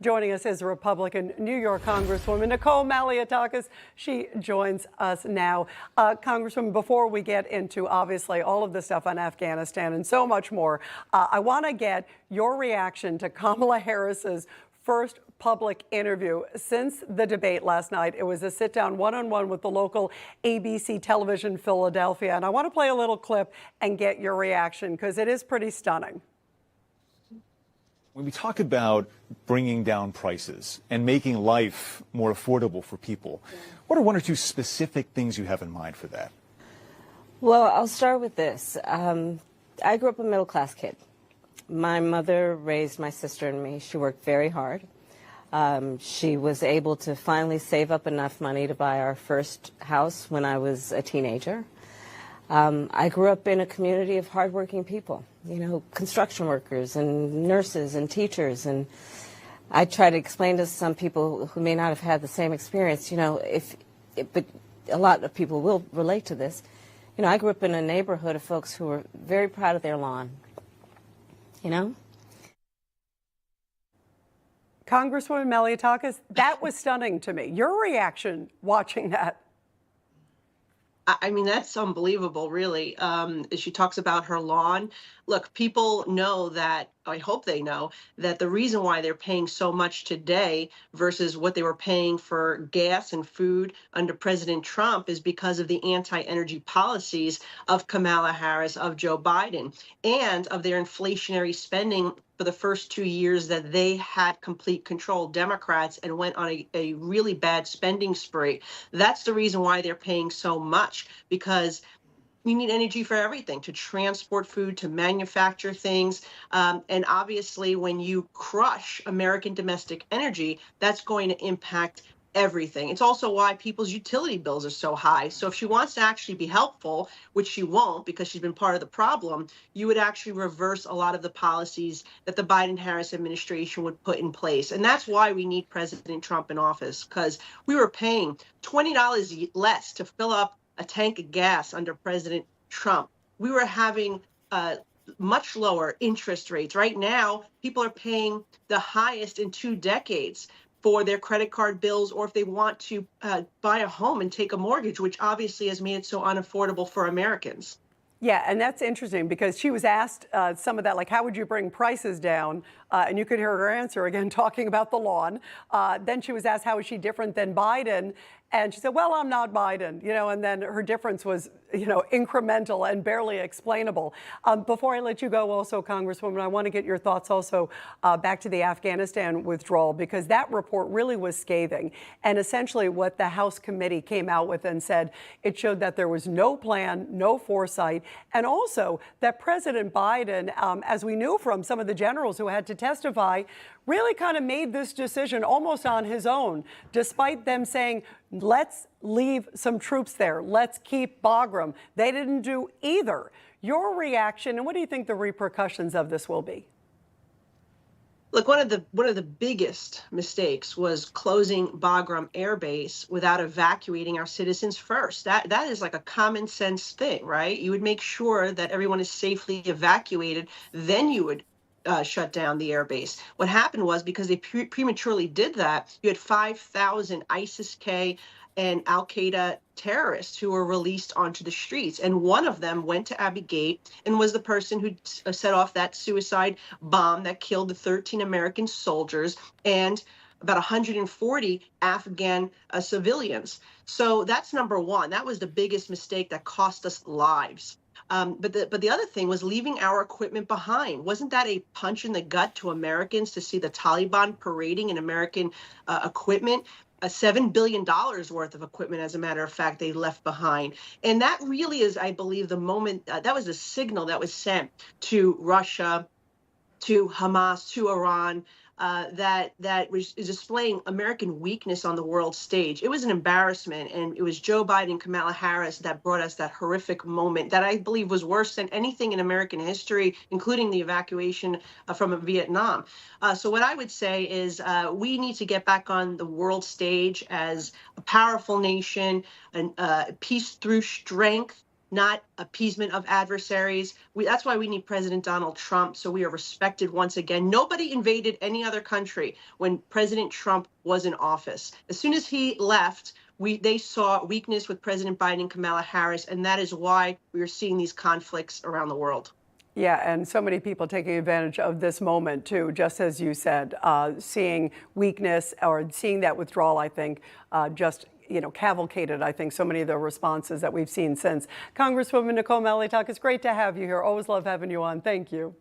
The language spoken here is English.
Joining us is Republican New York Congresswoman Nicole Malliotakis. She joins us now. Congresswoman, before we get into obviously all of the stuff on Afghanistan and so much more, I want to get your reaction to Kamala Harris's first public interview since the debate last night. It was a sit-down one-on-one with the local ABC television Philadelphia. And I want to play a little clip and get your reaction because it is pretty stunning. When we talk about bringing down prices and making life more affordable for people, what are one or two specific things you have in mind for that? Well, I'll start with this. I grew up a middle-class kid. My mother raised my sister and me. She worked very hard. She was able to finally save up enough money to buy our first house when I was a teenager. I grew up in a community of hardworking people, you know, construction workers and nurses and teachers. And I try to explain to some people who may not have had the same experience, you know, but a lot of people will relate to this. You know, I grew up in a neighborhood of folks who were very proud of their lawn, you know. Congresswoman Malliotakis, that was stunning to me. Your reaction watching that? I mean, that's unbelievable, really. She talks about her lawn. Look, people know that, I hope they know, that the reason why they're paying so much today versus what they were paying for gas and food under President Trump is because of the anti-energy policies of Kamala Harris, of Joe Biden, and of their inflationary spending for the first 2 years that they had complete control, Democrats, and went on a really bad spending spree. That's the reason why they're paying so much, because we need energy for everything, to transport food, to manufacture things. And obviously, when you crush American domestic energy, that's going to impact everything. It's also why people's utility bills are so high. So if she wants to actually be helpful, which she won't because she's been part of the problem, you would actually reverse a lot of the policies that the Biden-Harris administration would put in place. And that's why we need President Trump in office, because we were paying $20 less to fill up a tank of gas under President Trump. We were having much lower interest rates. Right now, people are paying the highest in 2 decades for their credit card bills, or if they want to buy a home and take a mortgage, which obviously has made it so unaffordable for Americans. Yeah, and that's interesting because she was asked some of that, like, how would you bring prices down? And you could hear her answer again, talking about the lawn. Then she was asked, how is she different than Biden? And she said, well, I'm not Biden, you know, and then her difference was, you know, incremental and barely explainable. Before I let you go also, Congresswoman, I want to get your thoughts also back to the Afghanistan withdrawal, because that report really was scathing. And essentially what the House committee came out with and said, it showed that there was no plan, no foresight, and also that President Biden, as we knew from some of the generals who had to testify, really kind of made this decision almost on his own, despite them saying, let's leave some troops there. Let's keep Bagram. They didn't do either. Your reaction, and what do you think the repercussions of this will be? Look, one of the biggest mistakes was closing Bagram Air Base without evacuating our citizens first. That is like a common sense thing, right? You would make sure that everyone is safely evacuated, then you would shut down the airbase. What happened was, because they prematurely did that, you had 5,000 ISIS-K and Al-Qaeda terrorists who were released onto the streets. And one of them went to Abbey Gate and was the person who set off that suicide bomb that killed the 13 American soldiers and about 140 Afghan civilians. So that's number one. That was the biggest mistake that cost us lives. But the other thing was leaving our equipment behind. Wasn't that a punch in the gut to Americans to see the Taliban parading in American equipment? $7 billion worth of equipment, as a matter of fact, they left behind. And that really is, I believe, the moment, that was a signal that was sent to Russia, to Hamas, to Iran, that is displaying American weakness on the world stage. It was an embarrassment, and it was Joe Biden and Kamala Harris that brought us that horrific moment that I believe was worse than anything in American history, including the evacuation from Vietnam. So what I would say is we need to get back on the world stage as a powerful nation, and peace through strength, not appeasement of adversaries. That's why we need President Donald Trump, so we are respected once again. Nobody invaded any other country when President Trump was in office. As soon as he left, they saw weakness with President Biden and Kamala Harris, and that is why we are seeing these conflicts around the world. Yeah, and so many people taking advantage of this moment too, just as you said, seeing weakness or seeing that withdrawal, I think, just cavalcaded, I think, so many of the responses that we've seen since. Congresswoman Nicole Maliotakis, it's great to have you here. Always love having you on. Thank you.